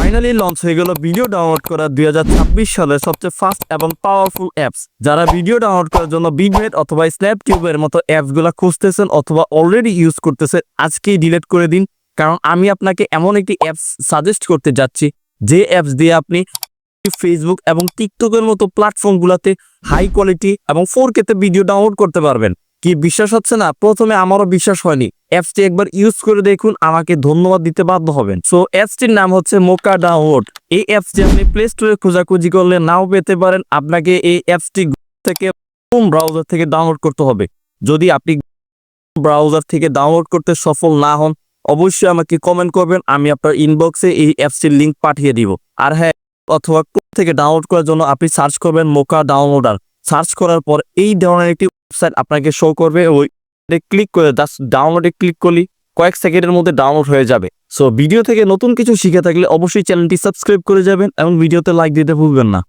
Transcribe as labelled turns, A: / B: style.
A: Finally launch হয়ে গেল video download করা 2026 সালের সবচেয়ে ফাস্ট এবং পাওয়ারফুল অ্যাপস। যারা ভিডিও ডাউনলোড করার জন্য বিগমেট অথবা স্ন্যাপটিউবের মতো অ্যাপসগুলো খুঁজতেছেন অথবা অলরেডি ইউজ করতেছেন, আজকেই ডিলিট করে দিন। কারণ আমি আপনাকে এমন একটি অ্যাপস সাজেস্ট করতে যাচ্ছি যে অ্যাপস দিয়ে আপনি ফেসবুক এবং টিকটকের মতো প্ল্যাটফর্মগুলোতে হাই কোয়ালিটি এবং 4K তে ভিডিও ডাউনলোড করতে পারবেন। কি বিশ্বাস হচ্ছে না? প্রথমে আমারও বিশ্বাস হয়নি। অ্যাপসটি একবার ইউজ করে দেখুন, আমাকে ধন্যবাদ দিতে বাধ্য হবেন। সো অ্যাপসটির নাম হচ্ছে মোকা ডাউনলোড। এই অ্যাপসটি আপনি প্লে স্টোরে খোঁজাখুঁজি করলে নাও পেতে পারেন। আপনাকে এই অ্যাপসটি থেকে ব্রাউজার থেকে ডাউনলোড করতে হবে। যদি আপনি ব্রাউজার থেকে ডাউনলোড করতে সফল না হন, অবশ্যই আমাকে কমেন্ট করবেন, আমি আপনার ইনবক্সে এই অ্যাপসটির লিঙ্ক পাঠিয়ে দিব। আর হ্যাঁ, অথবা থেকে ডাউনলোড করার জন্য আপনি সার্চ করবেন মোকা ডাউনলোডার। সার্চ করার পর এই ধরনের একটি ওয়েবসাইট আপনাকে শো করবে। ওই ক্লিক করে জাস্ট ডাউনলোডে ক্লিক করলে কয়েক সেকেন্ডের মধ্যে ডাউনলোড হয়ে যাবে। সো ভিডিও থেকে নতুন কিছু শিখে থাকলে অবশ্যই চ্যানেলটি সাবস্ক্রাইব করে যাবেন এবং ভিডিওতে লাইক দিতে ভুলবেন না।